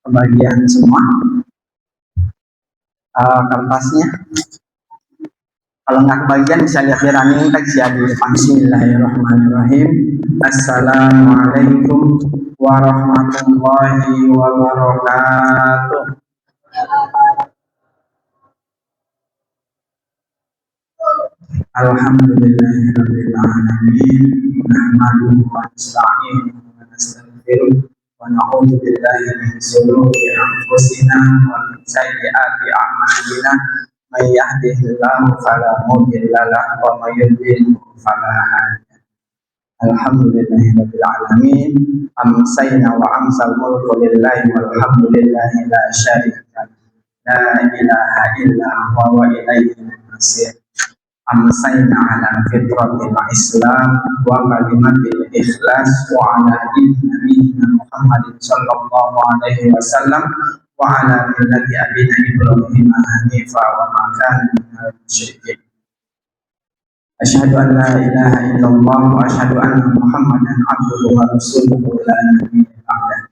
kebagian semua kertasnya. Kalau nggak kebagian bisa lihat di running text ya di depan. Bismillahirrahmanirrahim. Assalamualaikum warahmatullahi wabarakatuh. Alhamdulillahirabbil alamin. Nahmaduhu wa nasta'inuhu wa nastaghfiruh wa na'udzu billahi min shururi anfusina wa min sayyiati a'malina. May yahdihillahu fala mudilla lahu wa may yudlil fala hadiya. Alhamdulillahirabbil alamin. Amsayna wa amsal mulku lillahi walhamdulillahi la syarika lahu. La ilaha illa huwa wa ilaihi al-masir. Amsayna ala fitratil Islam wa kalimatil ikhlas wa ala dini nabiyina Muhammadin sallallahu alaihi wasallam wa ala millati abina Ibrahim hanifa wa ma kana minal musyrikin. Asyhadu an la ilaha illallah wa asyhadu anna Muhammadan abduhu wa rasuluhu la nabiyya ba'dah.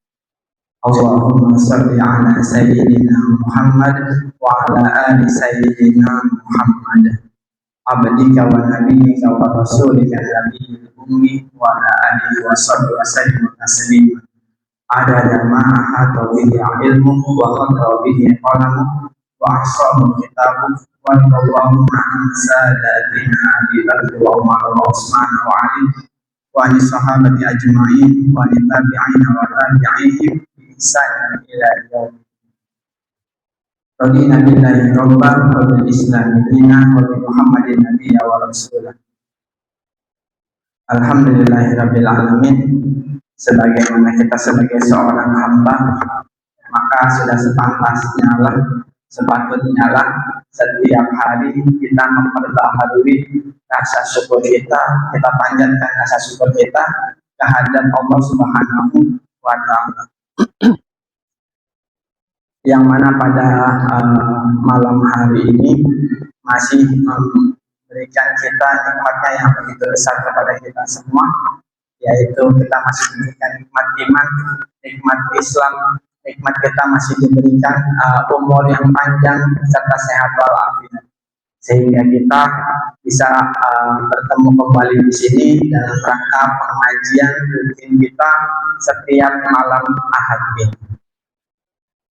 Allahumma shalli ala sayyidina Muhammad wa ala ali sayyidina Muhammad. Abdika wa nabiyyika wa rasulika nabiyil ummi wa ala alihi wa sahbihi wa sallim taslima. Adada ma ahata bihi ilmuhu wa qadara bihi qalamuhu wa ahsahu kitabuhu wa Allahumma an sadatina Abi Bakr wa Umar wa Utsman wa Ali wa an sahabati ajma'in wa an tabi'ina wa tabi'ihim bi ihsan ila yaumil. Radina billahi rabban wa bil islami dinan wa bi Muhammadin nabiyya wa rasulah. Alhamdulillahirabbil alamin. Sebagaimana kita sebagai seorang hamba, maka sudah sepantasnya lah, sepatutnya lah setiap hari kita memperbaharui rasa syukur kita panjatkan rasa syukur kita kehadirat Allah Subhanahu wa ta'ala. Yang mana pada malam hari ini masih memberikan kita nikmatnya yang begitu besar kepada kita semua, yaitu kita masih diberikan nikmat iman, nikmat Islam, nikmat kita masih diberikan umur yang panjang serta sehat walafiat, sehingga kita bisa bertemu kembali di sini dalam rangka pengajian rutin kita setiap malam Ahad ini.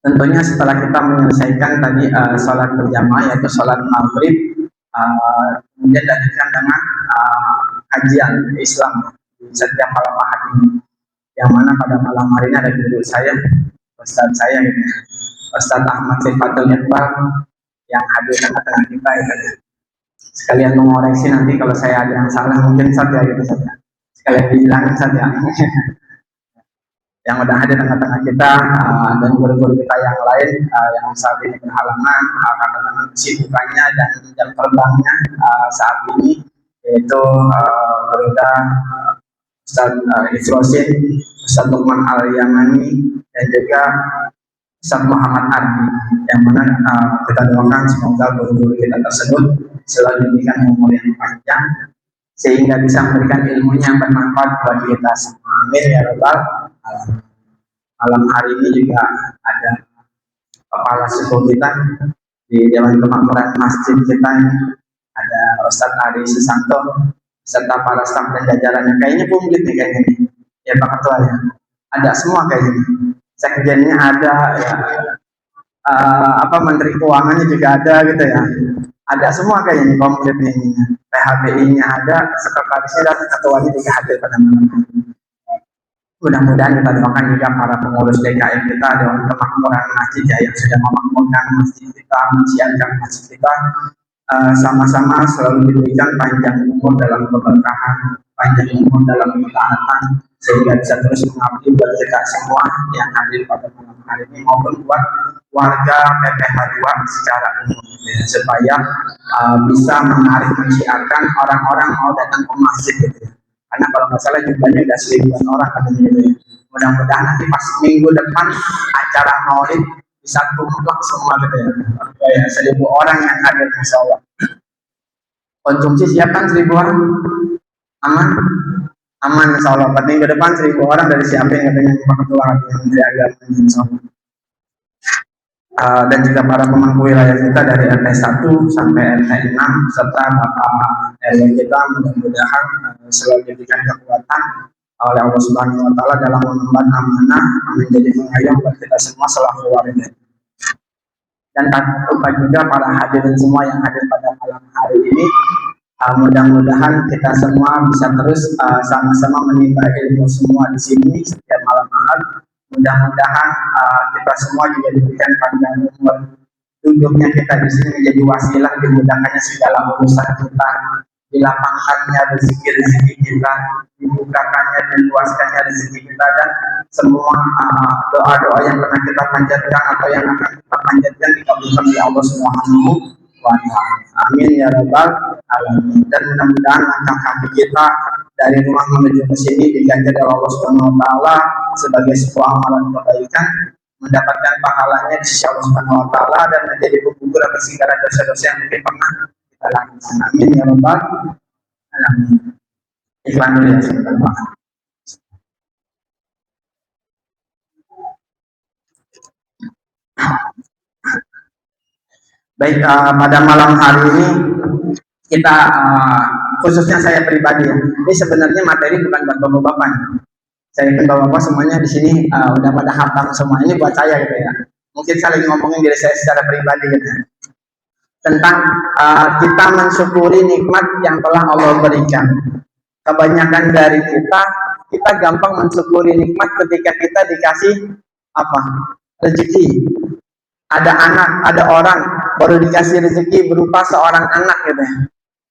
Tentunya setelah kita menyelesaikan tadi sholat berjamaah yaitu sholat maghrib, kemudian dilanjutkan dengan kajian Islam setiap malam Ahad ini, yang mana pada malam hari ini ada guru saya, Ustadz saya, Ustadz Ahmad Sifatul Iqbal yang hadir tengah-tengah kita ya. Sekalian mengoreksi nanti kalau saya ada yang salah mungkin saja gitu saja. Sekalian bilangin saja. Yang udah hadir tengah-tengah kita dan guru-guru kita yang lain yang saat ini berhalangan karena dengan kesibukannya dan jam terbangnya saat ini, yaitu Berda Ustaz Ifrosin, Ustaz Lukman Al-Yamani, dan juga Ustaz Muhammad Ardi, yang mana kita doakan semoga guru-guru kita tersebut selalu diberikan umur yang panjang sehingga bisa memberikan ilmunya yang bermanfaat bagi kita semua. Amin ya rabbal alamin. Malam hari ini juga ada kepala suku kita di Dewan Kemakmuran Masjid kita ini, ada Ustadz Ari Susanto serta para staf dan jajarannya. Kayaknya komplit nih kayaknya nih. Ya Pak Ketua ya. Ada semua kayaknya. Sekjennya ada ya. Menteri Keuangannya juga ada gitu ya. Ada semua kayaknya komplit nih. PHBI-nya ada, sekretarisnya dan ketuanya juga hadir pada malam hari. Mudah-mudahan kita doakan juga para pengurus DKM kita, Dewan Kemakmuran Masjid ya, yang sudah memakmurkan masjid kita, mensiarkan masjid kita, sama-sama selalu diberikan panjang umur dalam keberkahan, panjang umur dalam ketaatan, sehingga bisa terus mengabdi buat kita semua yang hadir pada malam hari ini maupun buat warga PPH 2 secara umum, ya, supaya bisa menarik mensiarkan orang-orang mau datang ke masjid gitu ya. Karena kalau nggak salah jumlahnya udah 1000-an orang katanya gitu ya. Mudah-mudahan nanti pas minggu depan acara maulid bisa tumplak semua gitu ya. Ya 1000 orang yang hadir, insya Allah. Konsumsi siap kan 1000 orang? Aman? Aman insya Allah. Minggu depan 1000 orang dari siapin katanya Pak Ketua Menteri Agama insya Allah. dan juga para pemangku wilayah kita dari RT 1 sampai RT 6 serta Bapak RW kita, mudah-mudahan selalu diberikan kekuatan oleh Allah Subhanahu wa taala dalam mengemban amanah menjadi pengayom buat kita semua selaku warga. Dan tak lupa juga para hadirin semua yang hadir pada malam hari ini, mudah-mudahan kita semua bisa terus sama-sama menimba ilmu semua di sini setiap malam Ahad. Mudah-mudahan kita semua juga diberikan panjang umur. Duduknya kita di sini menjadi wasilah dimudahkannya segala urusan kita, dilapangkannya rezeki kita, dibukakannya dan luaskannya rezeki kita, dan semua doa-doa yang pernah kita panjatkan atau yang akan kita panjatkan dikabulkan oleh Allah Subhanahu wa taala. Amin ya rabbal alamin. Dan mudah-mudahan langkah kaki kita dari rumah menuju ke sini diganjar oleh Allah Subhanahu wa taala sebagai sebuah amalan kebaikan, mendapatkan pahalanya di sisi Allah Subhanahu wa taala dan menjadi penggugur atas segala dosa-dosa yang mungkin pernah kita lakukan. Amin ya rabbal alamin. Iklan dulu ya sebentar. Baik, pada malam hari ini kita khususnya saya pribadi ya, ini sebenarnya materi bukan buat bapak-bapak. Saya yakin bapak-bapak semuanya di sini udah pada hafal semua. Ini buat saya gitu ya. Mungkin saya lagi ngomongin diri saya secara pribadi gitu. Tentang kita mensyukuri nikmat yang telah Allah berikan. Kebanyakan dari kita gampang mensyukuri nikmat ketika kita dikasih apa? Rezeki. Ada anak, ada orang baru dikasih rezeki berupa seorang anak gitu ya.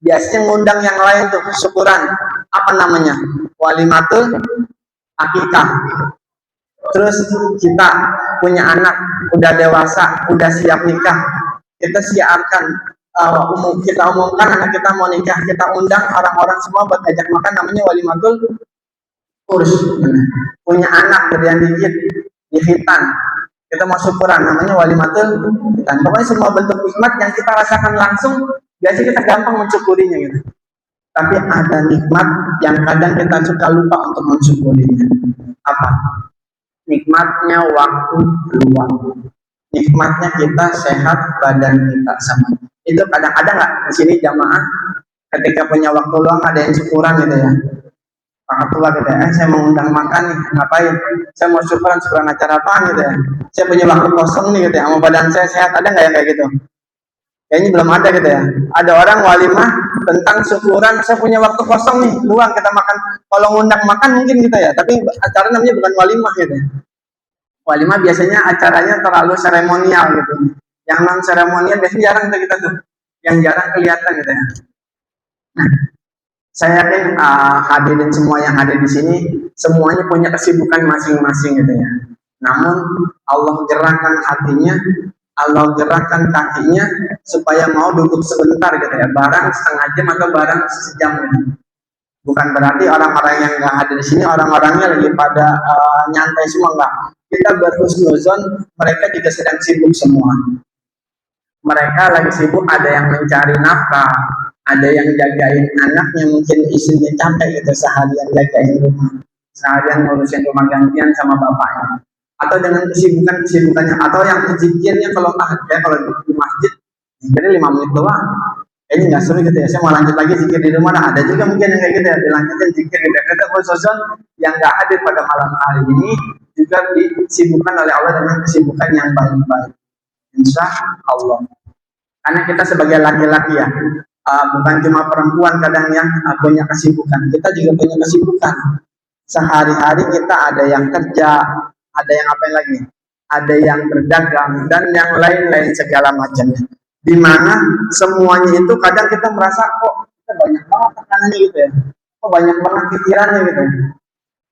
Biasanya ngundang yang lain tuh syukuran, apa namanya? Walimatul akikah. Terus kita punya anak, udah dewasa, udah siap nikah, kita siapkan kita umumkan anak kita mau nikah, kita undang orang-orang semua buat ajak makan, namanya walimatul urs. Punya anak gedean dikit di hitan, kita mau syukuran, namanya walimatul hitan. Pokoknya semua bentuk nikmat yang kita rasakan langsung biasanya kita gampang mensyukurinya gitu. Tapi ada nikmat yang kadang kita suka lupa untuk mensyukurinya. Apa? Nikmatnya waktu luang, nikmatnya kita sehat, badan kita sama. Itu kadang-kadang nggak di sini jamaah ketika punya waktu luang ada yang syukuran gitu ya. Pak Ketua gitu ya, saya mau undang makan nih, ngapain? Saya mau syukuran acara apaan gitu ya. Saya punya waktu kosong nih gitu ya, sama badan saya sehat, ada nggak yang kayak gitu? Kayaknya belum ada gitu ya. Ada orang walimah tentang syukuran, saya punya waktu kosong nih, luang kita makan. Kalau ngundang makan mungkin gitu ya, tapi acara namanya bukan walimah gitu ya. Walimah biasanya acaranya terlalu seremonial gitu. Yang non seremonial biasanya jarang kita tuh, yang jarang kelihatan gitu ya. Nah, saya yakin hadirin semua yang ada di sini semuanya punya kesibukan masing-masing gitu ya. Namun Allah gerakkan hatinya, Allah gerakkan kakinya supaya mau duduk sebentar gitu ya, barang setengah jam atau barang sejam gitu. Bukan berarti orang-orang yang nggak hadir di sini orang-orangnya lagi pada nyantai semua, enggak. Kita berhusnuzon, mereka juga sedang sibuk semua. Mereka lagi sibuk, ada yang mencari nafkah, ada yang jagain anaknya, mungkin istrinya capek gitu seharian jagain rumah, seharian ngurusin rumah gantian sama bapaknya, atau dengan kesibukannya, atau yang zikirnya kalau di masjid zikirnya 5 menit doang, ini nggak seru gitu ya, saya mau lanjut lagi zikir di rumah. Nah, ada juga mungkin yang kayak gitu ya, dilanjutin zikir gitu. Kita khususnya yang nggak hadir pada malam hari ini juga disibukkan oleh Allah dengan kesibukan yang baik-baik, insya Allah. Karena kita sebagai laki-laki ya, bukan cuma perempuan kadang yang punya kesibukan, kita juga punya kesibukan. Sehari-hari kita ada yang kerja, ada yang apa lagi, ada yang berdagang dan yang lain-lain segala macamnya. Di mana semuanya itu kadang kita merasa kok kita banyak banget tekanannya gitu ya, kok banyak banget pikirannya gitu.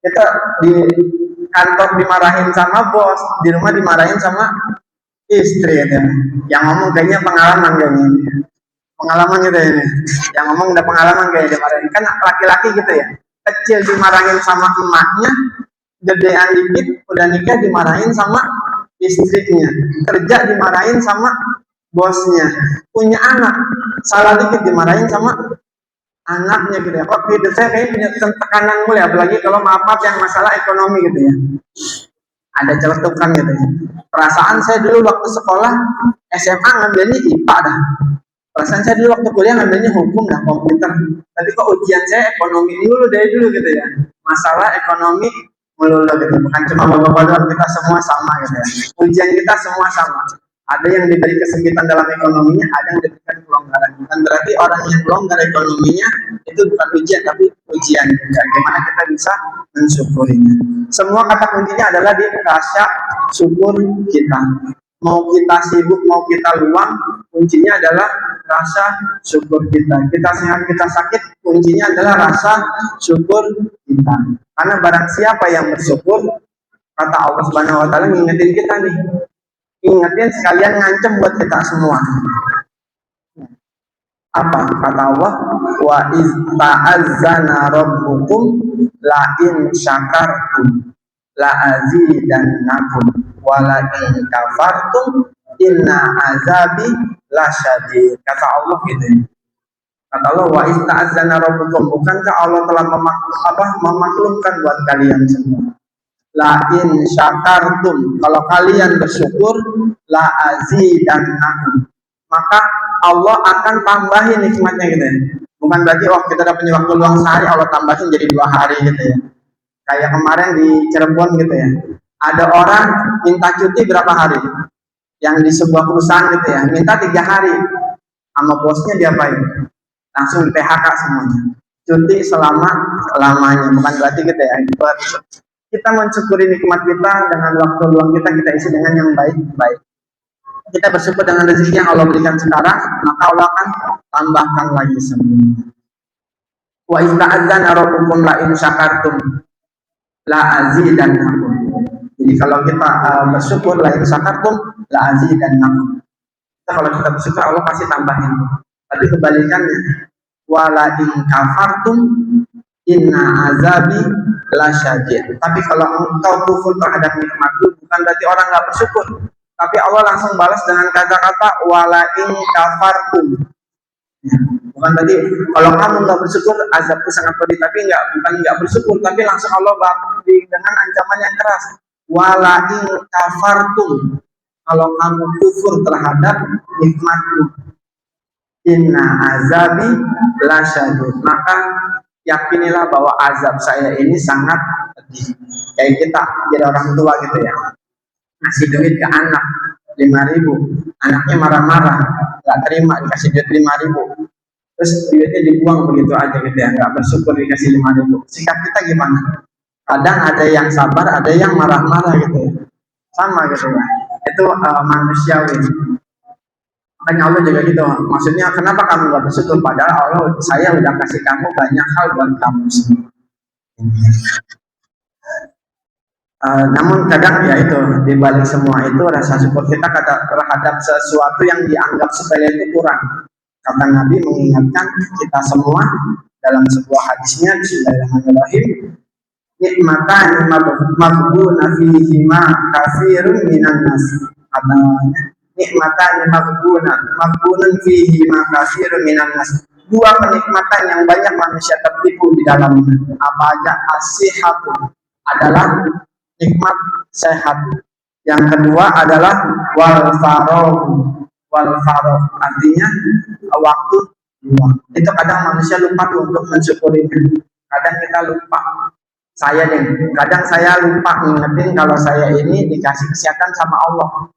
Kita di kantor dimarahin sama bos, di rumah dimarahin sama istri gitu ya. Yang ngomong kayaknya pengalaman kayaknya. Pengalaman gitu ya ini. Yang ngomong udah pengalaman kayaknya dimarahin. Kan laki-laki gitu ya. Kecil dimarahin sama emaknya, gedean dikit udah nikah dimarahin sama istrinya. Kerja dimarahin sama bosnya. Punya anak, salah dikit dimarahin sama anaknya gitu ya. Kok hidup saya kayaknya punya tekanan mulai, apalagi kalau maaf yang masalah ekonomi gitu ya. ada celetukan gitu ya. Perasaan saya dulu waktu sekolah SMA ngambilnya IPA dah. Perasaan saya dulu waktu kuliah ngambilnya hukum dah, komputer. Tapi kok ujian saya ekonomi dulu dari dulu gitu ya. Masalah ekonomi melulu gitu. Bukan cuma bapak-bapak doang, kita semua sama gitu ya. Ujian kita semua sama. Ada yang diberi kesempitan dalam ekonominya, ada yang diberikan kelonggaran. Bukan berarti orang yang longgar ekonominya itu bukan ujian, tapi ujian. Bagaimana kita bisa mensyukurinya. Semua kata kuncinya adalah di rasa syukur kita. Mau kita sibuk, mau kita luang, kuncinya adalah rasa syukur kita. Kita sehat, kita sakit, kuncinya adalah rasa syukur kita. Karena barang siapa yang bersyukur, kata Allah Subhanahu wa taala ngingetin kita nih. Ingetin sekalian ngancem buat kita semua. Apa kata Allah? Wa iz ta'azzana rabbukum la in syakartum la azidannakum wa la in kafartum inna azabi lasyadid. Kata Allah gitu. Kata Allah, wa iz ta'azzana rabbukum, bukankah Allah telah memaklumkan buat kalian semua. La in syakartum, kalau kalian bersyukur, la azidannakum, maka Allah akan tambahin nikmatnya gitu ya. Bukan berarti kita udah punya waktu luang sehari Allah tambahin jadi 2 hari gitu ya. Kayak kemarin di Cirebon gitu ya. Ada orang minta cuti berapa hari? Yang di sebuah perusahaan gitu ya, minta 3 hari. Sama bosnya diapain? Langsung di PHK semuanya. Cuti selama-lamanya. Bukan berarti gitu ya. Kita mensyukuri nikmat kita dengan waktu luang kita isi dengan yang baik-baik. Kita bersyukur dengan rezeki yang Allah berikan sekarang, maka Allah akan tambahkan lagi semuanya. Wa ista'adzana rabbukum la in syakartum la azidannakum. Jadi kalau kita bersyukur la in syakartum la azidannakum. Kalau kita bersyukur Allah pasti tambahin. Tapi kebalikannya, wa la in kafartum inna azabi lasyadid. Tapi kalau engkau kufur terhadap nikmatku, bukan berarti orang nggak bersyukur, tapi Allah langsung balas dengan kata-kata wala in kafartum. Bukan tadi kalau kamu nggak bersyukur azabku sangat pedih, tapi bukan nggak bersyukur, tapi langsung Allah balas dengan ancaman yang keras. Wala in kafartum, kalau kamu kufur terhadap nikmatku, inna azabi lasyadid, maka yakinilah bahwa azab saya ini sangat pedih. Kayak kita jadi orang tua gitu ya, ngasih duit ke anak 5.000, anaknya marah-marah, nggak terima, dikasih duit 5.000, terus duitnya dibuang begitu aja gitu ya, nggak bersyukur dikasih 5.000. Sikap kita gimana? Kadang ada yang sabar, ada yang marah-marah gitu ya, sama gitu ya. Itu manusiawi. Makanya Allah juga gitu. Maksudnya kenapa kamu gak bersyukur? Padahal Allah, saya udah kasih kamu banyak hal buat kamu semua. Namun kadang ya itu, dibalik semua itu rasa syukur kita terhadap sesuatu yang dianggap sepele itu kurang. Kata Nabi mengingatkan kita semua dalam sebuah hadisnya, Bismillahirrahmanirrahim, nikmatan maghbuna fihima katsirun minan nas. Katanya nikmatan maghbunun fihi ma katsirun minan nas. 2 kenikmatan yang banyak manusia tertipu di dalamnya. Apa aja? As-sihhatu adalah nikmat sehat. Yang kedua adalah wal faragh artinya waktu luang. Itu kadang manusia lupa untuk mensyukurinya. Kadang kita lupa. Kadang saya lupa ngingetin kalau saya ini dikasih kesehatan sama Allah.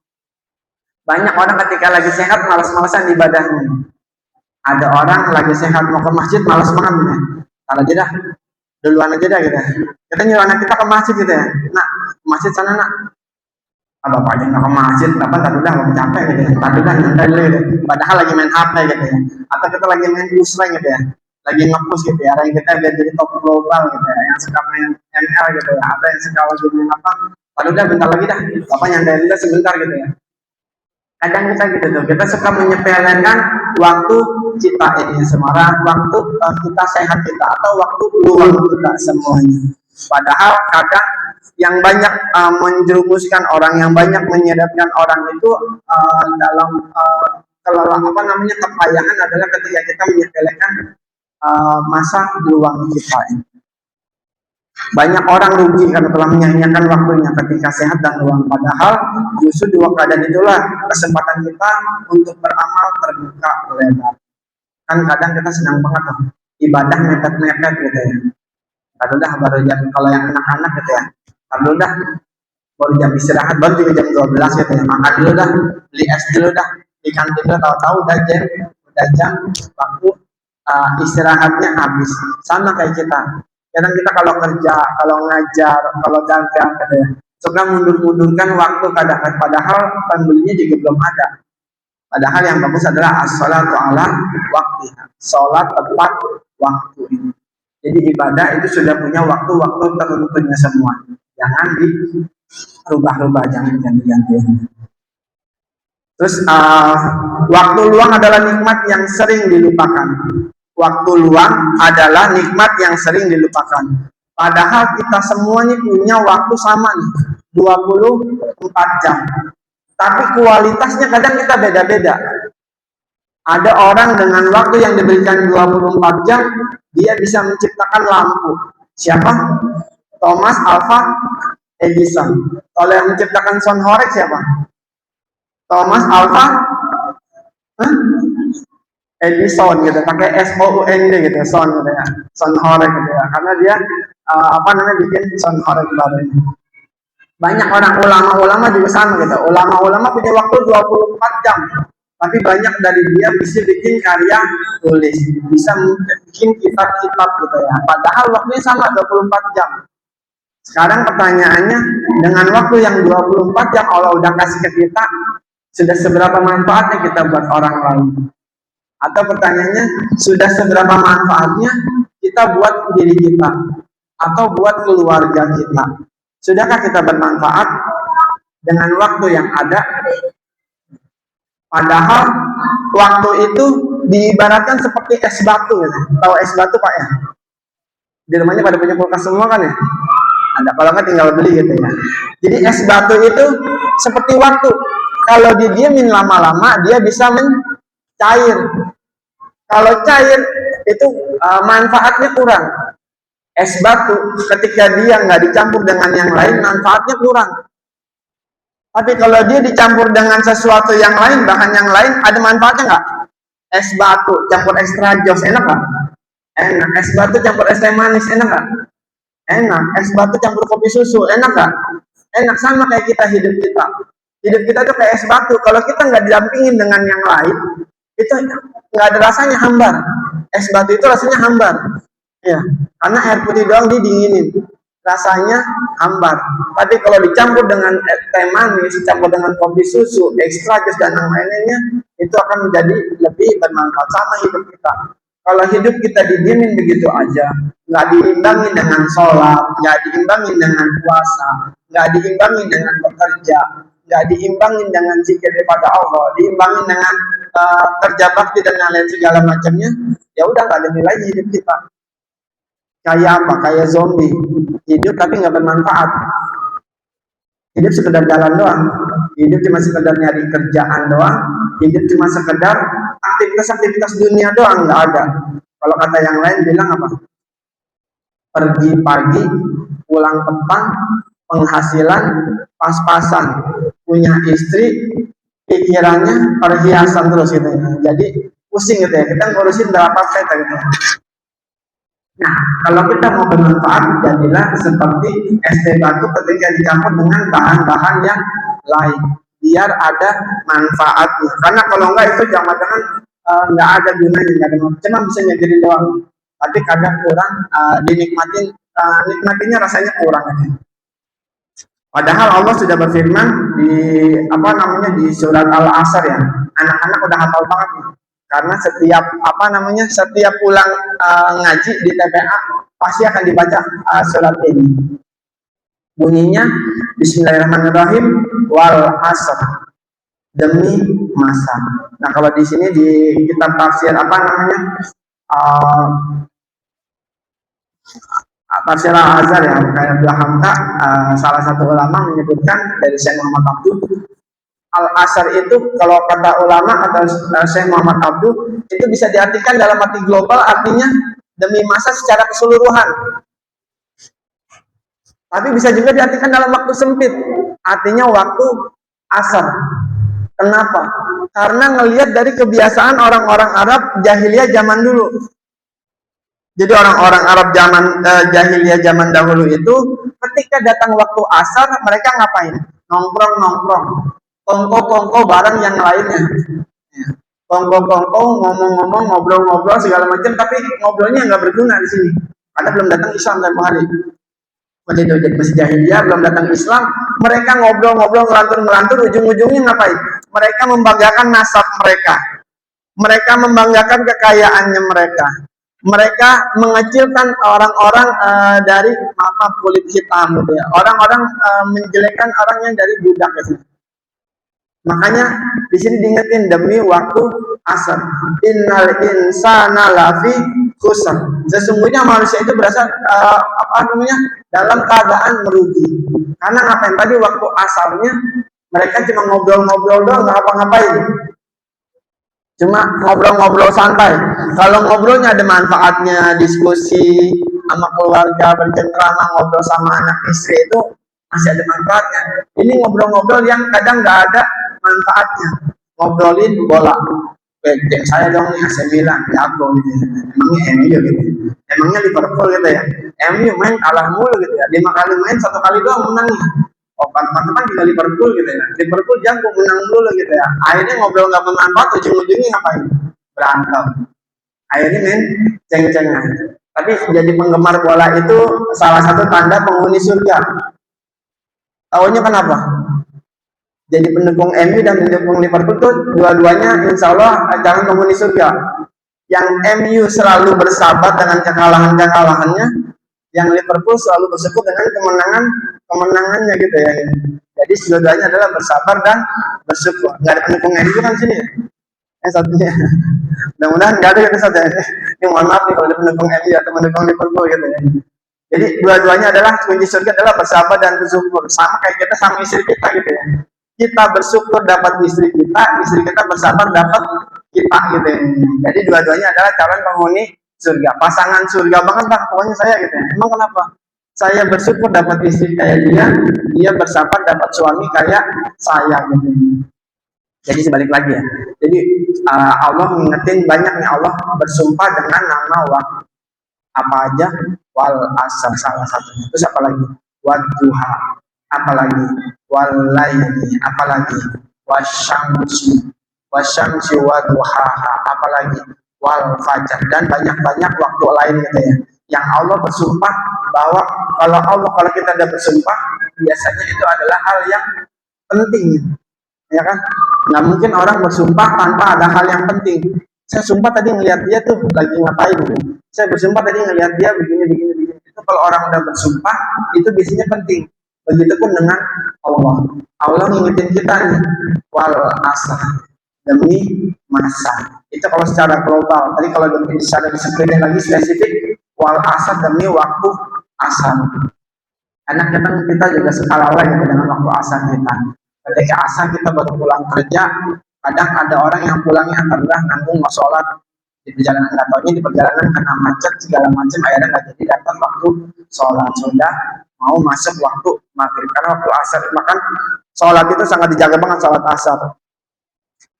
Banyak orang ketika lagi sehat malas-malasan ibadahnya. Ada orang lagi sehat mau ke masjid malas banget ya. Kalau aja dah, duluan aja dah gitu. Kita nyuruh anak kita ke masjid gitu ya. Nak, ke masjid sana nak. Bapak aja nggak ke masjid, bapak tadi udah nggak capek gitu ya. Tadi udah nyantai dulu gitu. Padahal lagi main HP gitu ya. Atau kita lagi main pusreng gitu ya. Lagi nge-push gitu ya. Rank kita biar jadi top global gitu ya. Yang suka main ML gitu ya. Atau yang suka lagi main apa. Tadi udah bentar lagi dah. Bapak nyantai dulu sebentar gitu ya. Kadang kita gitu tuh, kita suka menyepelekan waktu kita ini semara, waktu kita sehat kita, atau waktu luang kita semuanya. Padahal kadang yang banyak menjerumuskan orang, yang banyak menyedapkan orang itu dalam kepayahan adalah ketika kita menyepelekan masa luang kita. Banyak orang rugi karena telah menyia-nyiakan waktunya ketika sehat dan luang. Padahal justru dua keadaan itulah kesempatan kita untuk beramal terbuka lebar. Kan kadang kita senang banget tuh ibadah mepet-mepet gitu ya. Kalau udah baru jam, kalau yang anak-anak gitu ya, kalau udah baru jam istirahat baru juga jam 12 gitu ya, makan dulu dah, beli es dulu dah di kantin dulu, tahu-tahu udah jam waktu istirahatnya habis. Sama kayak kita, kadang kita kalau kerja, kalau ngajar, kalau dagang gitu ya, suka mundur-mundurkan waktu kadang, padahal pembelinya juga belum ada. Padahal yang bagus adalah as-sholatu ala waktu, sholat tepat waktu ini. Jadi ibadah itu sudah punya waktu-waktu tertentunya semua. Jangan dirubah-rubah, jangan ganti-ganti. Terus waktu luang adalah nikmat yang sering dilupakan. Waktu luang adalah nikmat yang sering dilupakan. Padahal kita semua nih punya waktu sama nih, 24 jam. Tapi kualitasnya kadang kita beda-beda. Ada orang dengan waktu yang diberikan 24 jam, dia bisa menciptakan lampu. Siapa? Thomas Alva Edison. Kalau yang menciptakan sound horeg siapa? Thomas Alva Edison gitu, pakai SOUND gitu, sound gitu ya, sound horeg gitu ya, karena dia bikin sound horeg baru ini. Banyak orang ulama-ulama juga sama gitu. Ulama-ulama punya waktu 24 jam. Tapi banyak dari dia bisa bikin karya tulis, bisa bikin kitab-kitab gitu ya. Padahal waktunya sama 24 jam. Sekarang pertanyaannya, dengan waktu yang 24 jam Allah udah kasih ke kita, sudah seberapa manfaatnya kita buat orang lain? Atau pertanyaannya, sudah seberapa manfaatnya kita buat diri kita? Atau buat keluarga kita? Sudahkah kita bermanfaat dengan waktu yang ada? Padahal waktu itu diibaratkan seperti es batu gitu. Tahu es batu Pak ya? Di rumahnya pada punya kulkas semua kan ya? Ada, kalau nggak tinggal beli gitu ya. Jadi es batu itu seperti waktu. Kalau didiamin lama-lama dia bisa mencair. Kalau cair itu manfaatnya kurang. Es batu ketika dia nggak dicampur dengan yang lain, manfaatnya kurang. Tapi kalau dia dicampur dengan sesuatu yang lain, bahan yang lain, ada manfaatnya nggak? Es batu campur extra jos, enak nggak? Enak. Es batu campur es teh manis, enak nggak? Enak. Es batu campur kopi susu, enak nggak? Enak. Sama kayak kita, hidup kita. Hidup kita tuh kayak es batu. Kalau kita nggak didampingin dengan yang lain, itu nggak ada rasanya, hambar. Es batu itu rasanya hambar. Ya, karena air putih doang didinginin, rasanya hambar. Tapi kalau dicampur dengan teh manis, dicampur dengan kopi susu, ekstra jus dan yang lainnya, itu akan menjadi lebih bermanfaat. Sama hidup kita. Kalau hidup kita didiemin begitu aja, nggak diimbangi dengan sholat, nggak diimbangi dengan puasa, nggak diimbangi dengan bekerja, nggak diimbangi dengan zikir kepada Allah, diimbangi dengan kerja bakti dan yang lain segala macamnya, ya udah nggak ada nilai hidup kita. Kayak apa? Kayak zombie. Hidup tapi nggak bermanfaat. Hidup sekedar jalan doang. Hidup cuma sekedar nyari kerjaan doang. Hidup cuma sekedar aktivitas-aktivitas dunia doang, nggak ada. Kalau kata yang lain bilang apa? Pergi pagi, pulang petang, penghasilan pas-pasan, punya istri, pikirannya perhiasan terus gitu. Jadi pusing gitu ya. Kita ngurusin berapa peta gitu. Nah, kalau kita mau bermanfaat, jadilah seperti es teh batu ketika dicampur dengan bahan-bahan yang lain, biar ada manfaatnya. Karena kalau enggak itu jangan-jangan nggak ada gunanya, nggak ada, cuma bisa nyegerin doang. Tapi kadang kurang nikmatinya rasanya kurang. Padahal Allah sudah berfirman di di surat Al-Asr ya. Anak-anak udah hafal banget nih. Karena setiap pulang ngaji di TPA pasti akan dibaca surat ini. Bunyinya Bismillahirrahmanirrahim, wal asr, demi masa. Nah, kalau di sini di kitab tafsir tafsir Al-Azhar ya, kayak Abdul Hamka, salah satu ulama menyebutkan dari Syekh Muhammad Abdul, Al-Asr itu kalau kata ulama atau Syekh Muhammad Abdul itu bisa diartikan dalam arti global, artinya demi masa secara keseluruhan. Tapi bisa juga diartikan dalam waktu sempit. Artinya waktu asar. Kenapa? Karena ngelihat dari kebiasaan orang-orang Arab jahiliyah zaman dulu. Jadi orang-orang Arab zaman jahiliyah zaman dahulu itu ketika datang waktu asar mereka ngapain? Nongkrong-nongkrong, kongko-kongko bareng yang lainnya. Kongko-kongko ngomong-ngomong, ngobrol-ngobrol segala macam, tapi ngobrolnya nggak berguna di sini. Karena belum datang Islam tempo hari. Waktu itu jadi masih jahiliyah, belum datang Islam, mereka ngobrol-ngobrol, ngelantur-ngelantur, ujung-ujungnya ngapain? Mereka membanggakan nasab mereka. Mereka membanggakan kekayaannya mereka. Mereka mengecilkan orang-orang dari kulit hitam gitu ya. Orang-orang menjelekkan orang yang dari budak gitu. Makanya di sini diingetin demi waktu asar. Innal insana lafi khusr. Sesungguhnya manusia itu berasal dalam keadaan merugi. Karena ngapain tadi waktu asarnya mereka cuma ngobrol-ngobrol doang, nggak ngapa-ngapain. Cuma ngobrol-ngobrol santai. Kalau ngobrolnya ada manfaatnya, diskusi sama keluarga, bercengkrama, ngobrol sama anak istri itu masih ada manfaatnya. Ini ngobrol-ngobrol yang kadang nggak ada manfaatnya. Ngobrolin bola. Kayak saya dong nih AC Milan, jago gitu ya. Emangnya MU gitu. Emangnya Liverpool gitu ya. MU main kalah mulu gitu ya. 5 kali main 1 kali doang menangnya. Oh, teman-teman juga Liverpool gitu ya. Liverpool jago menang dulu gitu ya. Akhirnya ngobrol nggak bermanfaat, ujung-ujungnya ngapain? Berantem. Akhirnya main ceng-cengan. Tapi jadi penggemar bola itu salah satu tanda penghuni surga. Tahunya kenapa? Jadi pendukung MU dan pendukung Liverpool tuh dua-duanya insya Allah calon penghuni surga. Yang MU selalu bersahabat dengan kekalahan-kekalahannya, yang Liverpool selalu bersyukur dengan kemenangannya gitu ya. Jadi dua-duanya adalah bersabar dan bersyukur. Nggak ada pendukung MU kan sini ya? Satunya. Mudah-mudahan nggak ada yang satu ya. Ini mohon maaf nih kalau ada pendukung MU atau pendukung Liverpool gitu ya. Jadi dua-duanya adalah kunci surga adalah bersabar dan bersyukur. Sama kayak kita sama istri kita gitu ya. Kita bersyukur dapat istri kita bersabar dapat kita gitu ya. Jadi dua-duanya adalah calon penghuni surga, pasangan surga banget lah pokoknya saya gitu ya. Emang kenapa? Saya bersyukur dapat istri kayak dia bersabar dapat suami kayak saya gitu. Jadi sebalik lagi ya. Jadi Allah mengingetin banyak nih, Allah bersumpah dengan nama waktu. Apa aja? Wal asar salah satunya. Terus apa lagi? Wadduha. Apa lagi? Wal laili. Apa lagi? Wasyamsi. Wasyamsi wadduhaha. Apa lagi? Wal fajar. Dan banyak-banyak waktu lain gitu ya. Yang Allah bersumpah bahwa kalau kita ada bersumpah, biasanya itu adalah hal yang penting. Ya kan? Nggak mungkin orang bersumpah tanpa ada hal yang penting. Saya sumpah tadi ngelihat dia tuh lagi ngapain. Saya bersumpah tadi ngelihat dia begini. Itu kalau orang udah bersumpah, itu biasanya penting. Begitupun dengan Allah. Allah ngingetin kita nih, wal asar, demi masa. Itu kalau secara global. Tadi kalau secara disiplin lagi spesifik, wal asar demi waktu asar. Anak kita juga skala lain dengan waktu asar kita. Ketika asar kita baru pulang kerja, kadang ada orang yang pulangnya adalah nanggung mau sholat di perjalanan, nggak taunya di perjalanan karena macet segala macam akhirnya nggak jadi datang waktu sholat, sudah mau masuk waktu maghrib karena waktu asar. Makan sholat itu sangat dijaga banget, sholat asar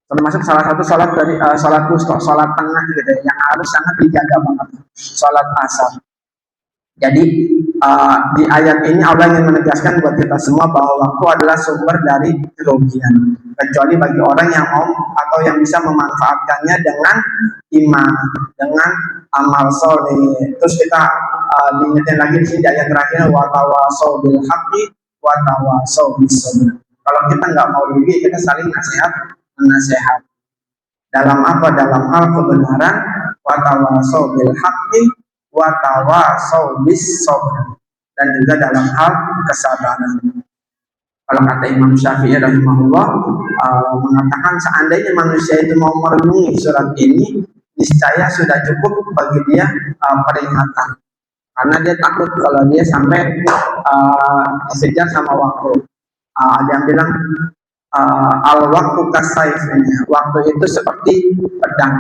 termasuk salah satu sholat dari sholat wusta, sholat tengah gitu yang harus sangat dijaga banget, sholat asar. Jadi di ayat ini Allah ingin menegaskan buat kita semua bahwa waktu adalah sumber dari kerugian, kecuali bagi orang yang mau atau yang bisa memanfaatkannya dengan iman, dengan amal soleh. Terus kita diingetin lagi di sini di ayat terakhir, wa tawasau bil haqqi wa tawasau bis sabr. Kalau kita nggak mau rugi, kita saling menasihat. Dalam apa? Dalam hal kebenaran, wa tawasau bil haqqi wa tawasau bis sabr, dan juga dalam hal kesabaran. Kalau kata Imam Syafi'i rahimahullah mengatakan seandainya manusia itu mau merenungi surat ini, niscaya sudah cukup bagi dia peringatan, karena dia takut kalau dia sampai dikejar sama waktu. Ada yang bilang al waktu kasaif, waktu itu seperti pedang.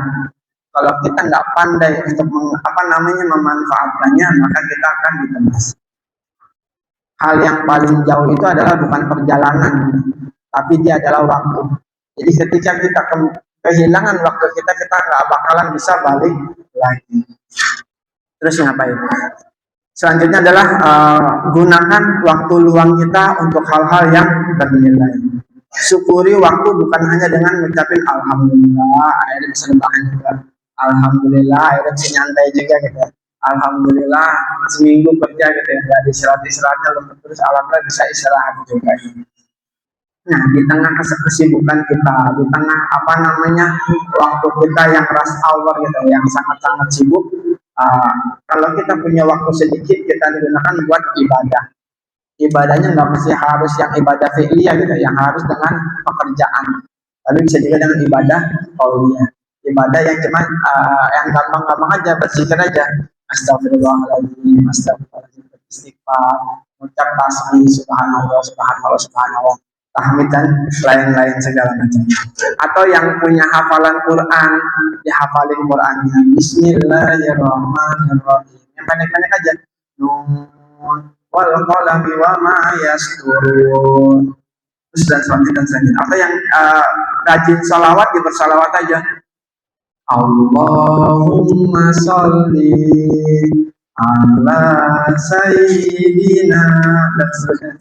Kalau kita nggak pandai untuk memanfaatkannya, maka kita akan ditemas. hal yang paling jauh itu adalah bukan perjalanan, tapi dia adalah waktu. Jadi ketika kita kehilangan waktu kita, kita nggak bakalan bisa balik lagi. Terus ngapain? Selanjutnya adalah gunakan waktu luang kita untuk hal-hal yang bernilai. Syukuri waktu bukan hanya dengan mengucapin alhamdulillah, akhirnya bisa rebahan juga. Alhamdulillah, akhirnya bisa nyantai juga gitu ya. Alhamdulillah seminggu kerja gitu ya, nggak istirahatnya terus alhamdulillah bisa istirahat juga. Nah, di tengah kesibukan kita, di tengah waktu kita yang rush hour gitu, yang sangat-sangat sibuk, kalau kita punya waktu sedikit, kita digunakan buat ibadah. Ibadahnya nggak mesti harus yang ibadah fi'liyah gitu, yang harus dengan pekerjaan, tapi bisa juga dengan ibadah qauliyah, ibadah yang cuma yang gampang-gampang aja, berzikir aja, astagfirullahaladzim, astagfirullahaladzim, istighfar, ucap tasbih, subhanallah, subhanallah, subhanallah, tahmid dan lain-lain segala macam. Atau yang punya hafalan Quran, dihafalin Qurannya, Bismillahirrahmanirrahim, yang pendek-pendek aja, Nun wal qalami wa ma yasturun, terus dan selanjutnya. Atau yang rajin salawat, ya bersalawat aja, Allahumma sholli ala sayyidina, dan seterusnya.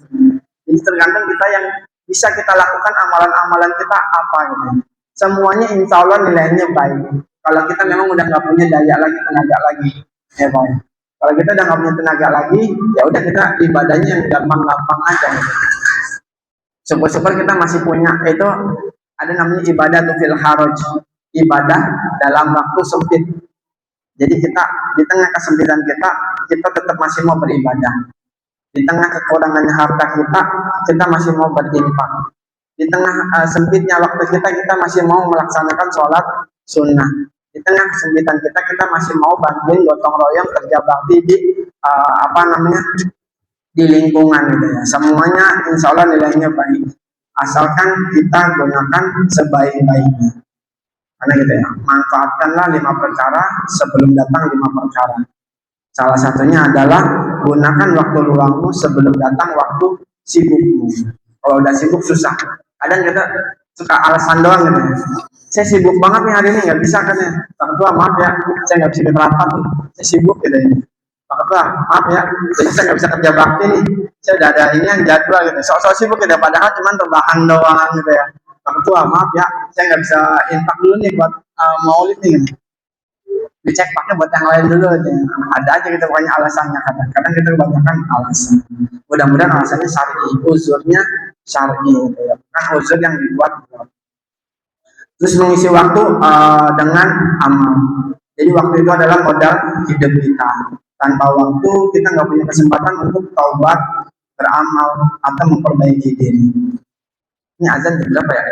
Jadi tergantung kita yang bisa kita lakukan amalan-amalan kita apa gitu. Semuanya insya Allah nilainya baik. Kalau kita memang udah nggak punya daya lagi, tenaga lagi, ya Pak. Kalau kita udah nggak punya tenaga lagi, ya udah kita ibadahnya yang gampang-gampang aja. Gitu. Syukur-syukur kita masih punya itu, ada namanya ibadah tuh fil haraj, ibadah dalam waktu sempit. Jadi kita di tengah kesempitan kita tetap masih mau beribadah. Di tengah kekurangannya harta kita masih mau berinfak. Di tengah sempitnya waktu kita masih mau melaksanakan sholat sunnah. Di tengah kesempitan kita masih mau bantuin gotong royong kerja bakti di di lingkungan gitu ya. Semuanya insya Allah nilainya baik, asalkan kita gunakan sebaik-baiknya. Karena gitu ya, manfaatkanlah 5 perkara sebelum datang 5 perkara. Salah satunya adalah gunakan waktu luangmu sebelum datang waktu sibukmu. Kalau udah sibuk susah. Kadang kita suka alasan doang gitu. Saya sibuk banget nih hari ini, nggak bisa kan ya. Pak Ketua maaf ya, saya nggak bisa ikut rapat nih. Saya sibuk gitu ya. Pak Ketua maaf ya, saya nggak bisa kerja bakti nih. Saya udah ada ini yang jadwal gitu. Sok-sok sibuk gitu. Padahal cuma rebahan doang gitu ya. Pak Ketua maaf ya, saya nggak bisa infak dulu nih buat maulid nih. Gitu. Dicek pakai buat yang lain dulu aja. Ada aja gitu pokoknya alasannya, kadang kita kebanyakan alasan. Mudah-mudahan alasannya syar'i, uzurnya syar'i gitu ya. Bukan uzur yang dibuat. Terus mengisi waktu dengan amal. Jadi waktu itu adalah modal hidup kita. Tanpa waktu kita nggak punya kesempatan untuk taubat, beramal atau memperbaiki diri. Ini azan jam berapa ya?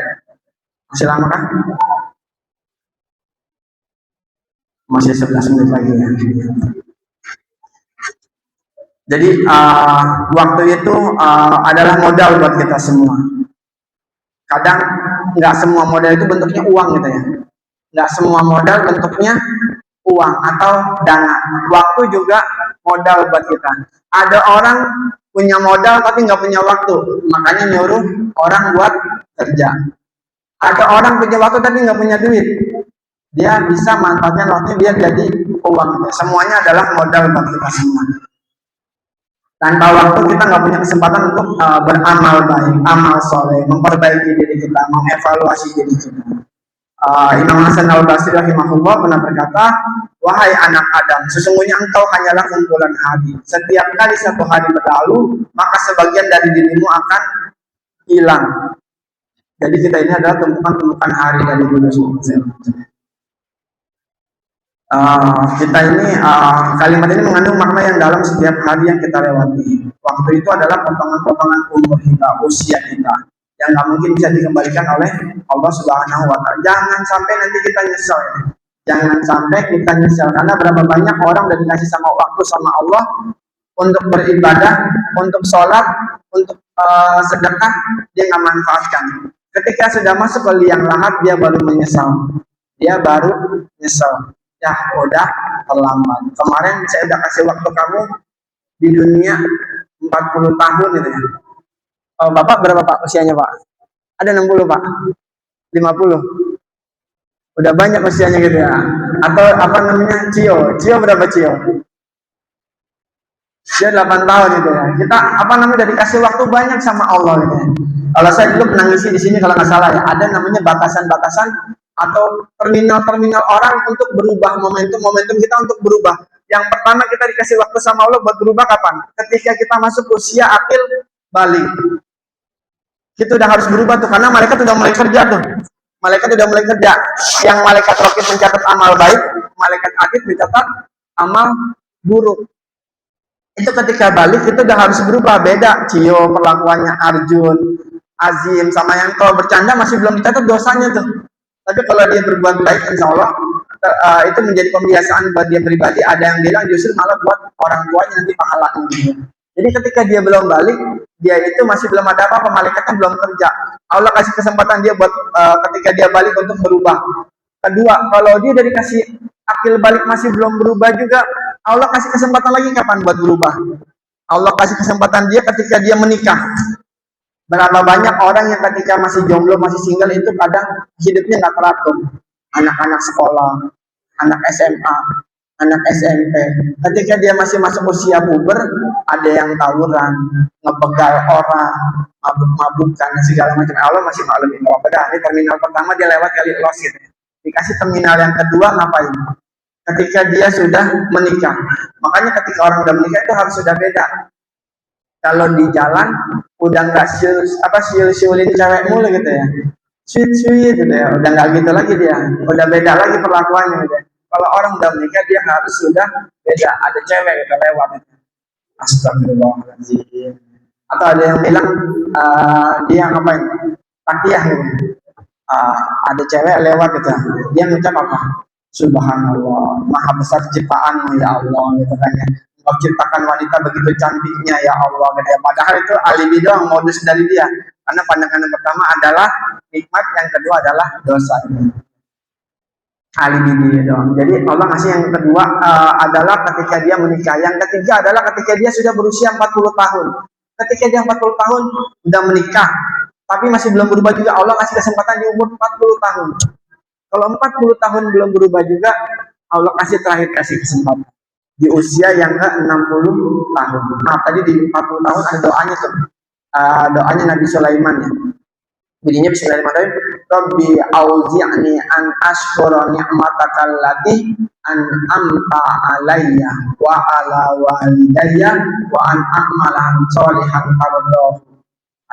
Masih lama kan? Masih 11 menit lagi ya. Jadi waktu itu adalah modal buat kita semua. Kadang nggak semua modal itu bentuknya uang gitu ya. Nggak semua modal bentuknya uang atau dana. Waktu juga modal buat kita. Ada orang punya modal tapi nggak punya waktu, makanya nyuruh orang buat kerja. Ada orang punya waktu tapi nggak punya duit, dia bisa manfaatkan waktu biar jadi uang. Semuanya adalah modal buat kita semua. Tanpa waktu kita nggak punya kesempatan untuk beramal baik, amal soleh, memperbaiki diri kita, mengevaluasi diri kita. Imam Hasan al-Basri rahimahullah pernah berkata, wahai anak Adam, sesungguhnya engkau hanyalah kumpulan hari. Setiap kali satu hari berlalu, maka sebagian dari dirimu akan hilang. Jadi kita ini adalah tumpukan-tumpukan hari dari dulu semua. Kita ini kalimat ini mengandung makna yang dalam setiap hari yang kita lewati. Waktu itu adalah potongan-potongan umur kita, usia kita, yang nggak mungkin bisa dikembalikan oleh Allah Subhanahu wa Ta'ala. Jangan sampai nanti kita nyesel. Jangan sampai kita nyesel, karena berapa banyak orang udah dikasih sama waktu sama Allah untuk beribadah, untuk sholat, untuk sedekah, dia nggak manfaatkan. Ketika sudah masuk ke liang lahat, dia baru menyesal. Dia baru nyesel. Ya udah terlambat. Kemarin saya udah kasih waktu kamu di dunia, 40 tahun gitu ya. Oh, Bapak berapa Pak usianya Pak? Ada 60 Pak? 50? Udah banyak usianya gitu ya. Atau apa namanya? Cio. Cio berapa Cio? Dia 8 tahun gitu ya. Kita apa namanya udah dikasih waktu banyak sama Allah gitu ya. Kalau saya dulu pernah ngisi di sini kalau nggak salah ya, ada namanya batasan-batasan atau terminal-terminal orang untuk berubah momentum kita untuk berubah. Yang pertama kita dikasih waktu sama Allah buat berubah kapan? Ketika kita masuk usia akil balik. Kita udah harus berubah tuh karena malaikat udah mulai kerja tuh. Malaikat udah mulai kerja. Yang malaikat rokib mencatat amal baik, malaikat atid mencatat amal buruk. Itu ketika balik itu udah harus berubah, beda Cio perlakuannya Arjun, Azim sama yang kalau bercanda masih belum dicatat dosanya tuh. Tapi kalau dia berbuat baik insya Allah itu menjadi pembiasaan buat dia pribadi. Ada yang bilang justru malah buat orang tuanya nanti pahalanya gitu. Jadi ketika dia belum balik, dia itu masih belum ada apa-apa, malaikatnya belum kerja. Allah kasih kesempatan dia buat ketika dia balik untuk berubah. Kedua, kalau dia dari kasih akil balik masih belum berubah juga, Allah kasih kesempatan lagi kapan buat berubah? Allah kasih kesempatan dia ketika dia menikah. Berapa banyak orang yang ketika masih jomblo, masih single itu kadang hidupnya nggak teratur. Anak-anak sekolah, anak SMA, anak SMP. Ketika dia masih masuk usia puber, ada yang tawuran, ngebegal orang, mabuk-mabukan, segala macam. Allah masih maklumin. Oh, pada ini terminal pertama dia lewat kali los gitu. Dikasih terminal yang kedua ngapain? Ketika dia sudah menikah. Makanya ketika orang udah menikah itu harus sudah beda. Kalau di jalan udah nggak siul-siulin cewek mulu gitu ya, sweet gitu ya, udah nggak gitu lagi dia, udah beda lagi perlakuannya gitu ya. Kalau orang udah menikah dia harus sudah beda, ada cewek gitu lewat gitu. Astagfirullahaladzim. Atau ada yang bilang dia ngapain? Takiyah gitu. Ada cewek lewat gitu, dia ngucap apa? Subhanallah, maha besar ciptaanmu ya Allah gitu kan ya. Engkau ciptakan wanita begitu cantiknya ya Allah gitu ya. Padahal itu alibi doang, modus dari dia. Karena pandangan yang pertama adalah nikmat, yang kedua adalah dosa. Alibi dia doang. Jadi Allah ngasih yang kedua adalah ketika dia menikah. Yang ketiga adalah ketika dia sudah berusia 40 tahun. Ketika dia 40 tahun sudah menikah, tapi masih belum berubah juga, Allah kasih kesempatan di umur 40 tahun. Kalau 40 tahun belum berubah juga, Allah kasih kesempatan di usia yang ke 60 tahun. Nah, tadi di 40 tahun ada doanya tuh. Doanya Nabi Sulaiman ya. Bunyinya bismillahirrahmanirrahim. Rabbi auzi'ni an ashkura ni'mataka allati an'amta alayya wa ala walidayya wa an a'mala sholihan tardahu.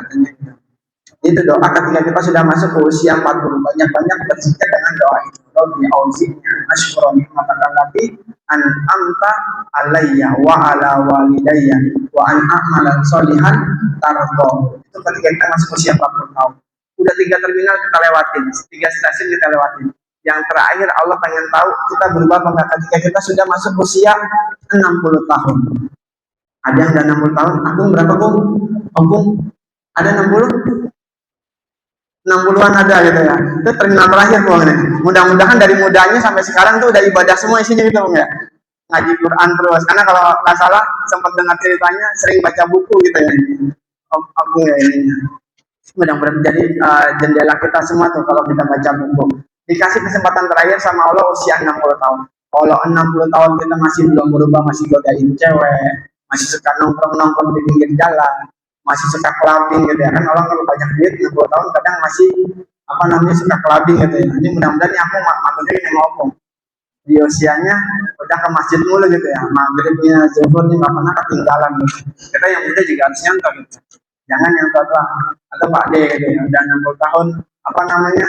Artinya itu doa ketika kita sudah masuk ke usia 40, banyak-banyak berzikir dengan doa itu. Rabbi auzi'ni an ashkura ni'mataka allati an'amta alayya wa ala walidayya wa an a'mala sholihan tardahu. Itu ketika kita masuk usia 40 tahun. Udah 3 terminal kita lewatin, 3 stasiun kita lewatin. Yang terakhir Allah pengen tahu kita berubah apa ketika kita sudah masuk usia 60 tahun. Ada yang udah 60 tahun, aku berapa Kum? Kum, ada 60? 60-an ada gitu ya. Itu terminal terakhir Bung. Mudah-mudahan dari mudanya sampai sekarang tuh udah ibadah semua isinya gitu Bung ya. Ngaji Quran terus. Karena kalau nggak salah sempat dengar ceritanya sering baca buku gitu ya. Aku ya ini. Mudah-mudahan jadi jendela kita semua tuh kalau kita baca buku. Dikasih kesempatan terakhir sama Allah usia 60 tahun. Kalau 60 tahun kita masih belum berubah, masih godain cewek, masih suka nongkrong-nongkrong di pinggir jalan, masih suka clubbing gitu ya kan, orang kalau banyak duit 60 tahun kadang masih apa namanya suka clubbing gitu ya. Ini mudah-mudahan aku maksudnya ini ngomong di usianya udah ke masjid mulu gitu ya, maghribnya zuhurnya nggak pernah ketinggalan gitu. Kita yang muda juga harus nyontoh gitu, jangan yang tua atau Pak D gitu ya udah 60 tahun apa namanya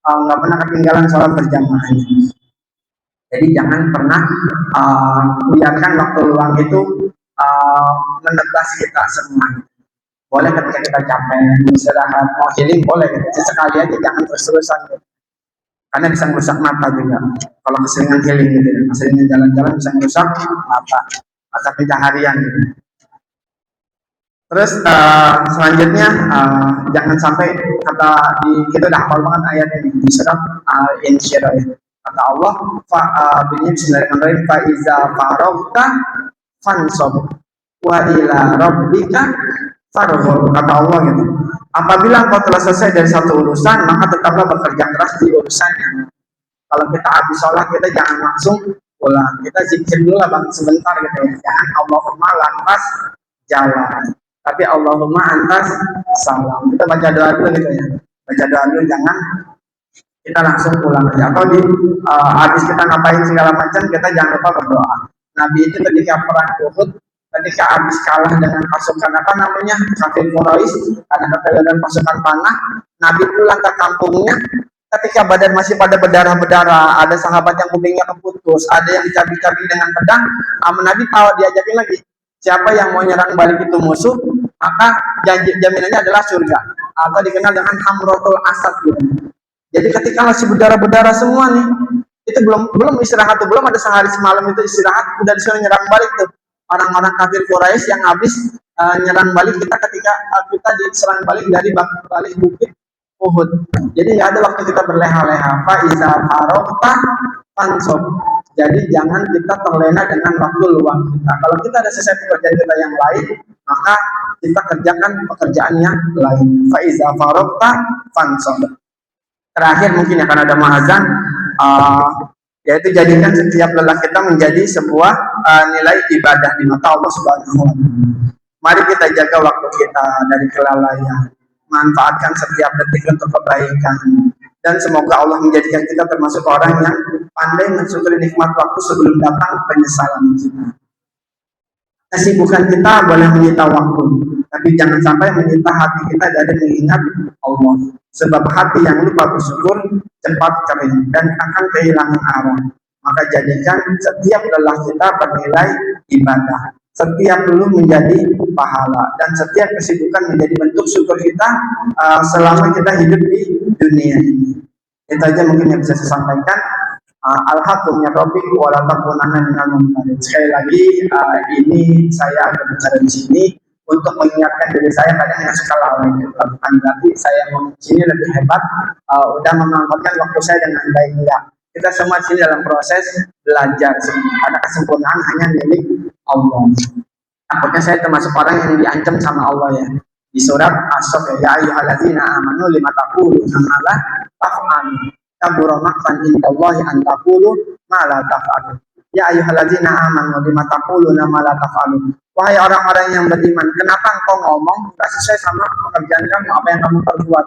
nggak pernah ketinggalan sholat berjamaah. Jadi jangan pernah biarkan waktu luang itu menebas kita semua. Boleh ketika kita capek, istirahat, mau healing boleh, sesekali aja, jangan terus-terusan gitu. Karena bisa merusak mata juga. Kalau keseringan healing gitu ya, keseringan jalan-jalan bisa merusak mata pencaharian gitu. Terus selanjutnya jangan sampai kita udah hafal banget ayat ini di surat Al-Insyirah. Kata Allah, bismillahirrahmanirrahim, fa iza faragta fansab. wa ila rabbika farghab, kata Allah gitu. Apabila engkau telah selesai dari satu urusan, maka tetaplah bekerja keras di urusannya. Kalau kita habis sholat, kita jangan langsung pulang, kita zikir dulu lah bang sebentar gitu ya. Jangan Allahumma lantas jalan, tapi Allahumma antas salam. Kita baca doa dulu gitu ya. Baca doa dulu, jangan kita langsung pulang aja. Atau di habis kita ngapain segala macam, kita jangan lupa berdoa. Nabi itu ketika perang Uhud, ketika habis kalah dengan pasukan apa namanya kafir Quraisy, karena kehilangan pasukan panah, Nabi pulang ke kampungnya. Ketika badan masih pada berdarah-berdarah, ada sahabat yang kupingnya keputus, ada yang dicabik-cabik dengan pedang. Nabi tahu, diajakin lagi, siapa yang mau nyerang balik itu musuh, maka jaminannya adalah surga, atau dikenal dengan hamrotul asad gitu. Jadi ketika masih berdarah-berdarah semua nih, itu belum istirahat tuh, belum ada sehari semalam itu istirahat, udah disuruh nyerang balik tuh orang-orang kafir Quraisy yang habis nyerang balik ketika kita diserang balik dari balik bukit Uhud. Jadi nggak ada waktu kita berleha-leha. Fa iza faragta fansab. Jadi jangan kita terlena dengan waktu luang kita. Kalau kita ada selesai pekerjaan kita yang lain, maka kita kerjakan pekerjaan yang lain. Fa iza faragta fansab. Terakhir mungkin akan ada muazan, yaitu jadikan setiap lelah kita menjadi sebuah nilai ibadah di mata Allah Subhanahu wa taala. Mari kita jaga waktu kita dari kelalaian. Manfaatkan setiap detik untuk kebaikan, dan semoga Allah menjadikan kita termasuk orang yang pandai mensyukuri nikmat waktu sebelum datang penyesalan kita. Kesibukan kita boleh menyita waktu, tapi jangan sampai menyita hati kita dari mengingat Allah, sebab hati yang lupa bersyukur cepat kering dan akan kehilangan arah. Maka jadikan setiap lelah kita bernilai ibadah, setiap dulu menjadi pahala, dan setiap kesibukan menjadi bentuk syukur kita selama kita hidup di dunia ini. Itu aja mungkin yang bisa saya sampaikan. Alhamdulillah Rabbik wa la takunanna minal mumtarin. Sekali lagi ini saya akan bicara di sini untuk mengingatkan diri saya kadang yang suka lalai. Bukan berarti saya mau di sini lebih hebat, udah memanfaatkan waktu saya dengan baik, enggak. Kita semua di sini dalam proses belajar. Karena kesempurnaan hanya milik Allah. Takutnya saya termasuk orang yang diancam sama Allah ya. Di surat As-Saff ya ayyuhalladzina amanu lima taquluna ma la taf'alun. Kabura maqtan indallahi an taqulu ma la taf'alun. Ya ayyuhalladzina amanu lima taquluna ma la taf'alun. Wahai orang-orang yang beriman, kenapa engkau ngomong enggak sesuai sama pekerjaan kamu, apa yang kamu perbuat?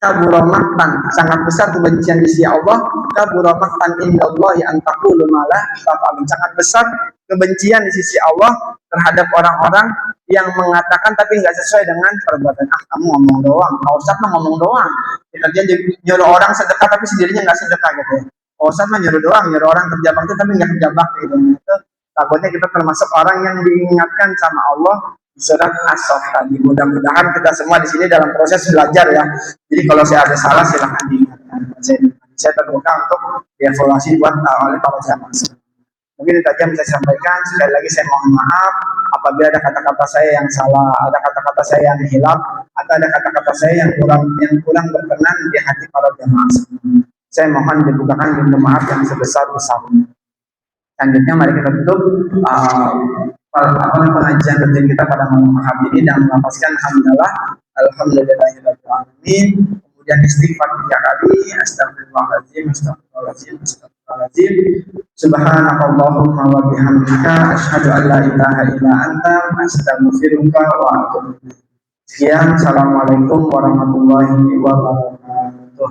Kabura maqtan, sangat besar kebencian di sisi Allah. Kabura maqtan indallahi an taqulu ma la taf'alun. Sangat besar kebencian di sisi Allah terhadap orang-orang yang mengatakan tapi nggak sesuai dengan perbuatan. Kamu ngomong doang, Pak Ustadz mah ngomong doang. Kerjaan nyuruh orang sedekah tapi sendirinya nggak sedekah gitu ya. Pak Ustadz mah nyuruh doang, nyuruh orang kerja bakti tapi nggak kerja bakti gitu. Itu takutnya kita termasuk orang yang diingatkan sama Allah di surat As-Saff tadi. Mudah-mudahan kita semua di sini dalam proses belajar ya. Jadi kalau saya ada salah silahkan diingatkan. Saya terbuka untuk dievaluasi buat oleh para jamaah. Mungkin itu aja yang bisa saya sampaikan. Sekali lagi saya mohon maaf apabila ada kata-kata saya yang salah, ada kata-kata saya yang hilaf, atau ada kata-kata saya yang kurang berkenan di hati para jamaah. Saya mohon dibukakan pintu maaf yang sebesar-besarnya. Selanjutnya mari kita tutup pengajian rutin kita pada malam hari ini dan melafazkan alhamdulillahirabbil alamin. Kemudian istighfar 3 kali, astagfirullahaladzim, astagfirullahaladzim, astagfirullahaladzim. Subhanakallahumma wa bihamdika asyhadu an la ilaha illa anta astaghfiruka wa atubu ilaik. Sekian, assalamualaikum warahmatullahi wabarakatuh.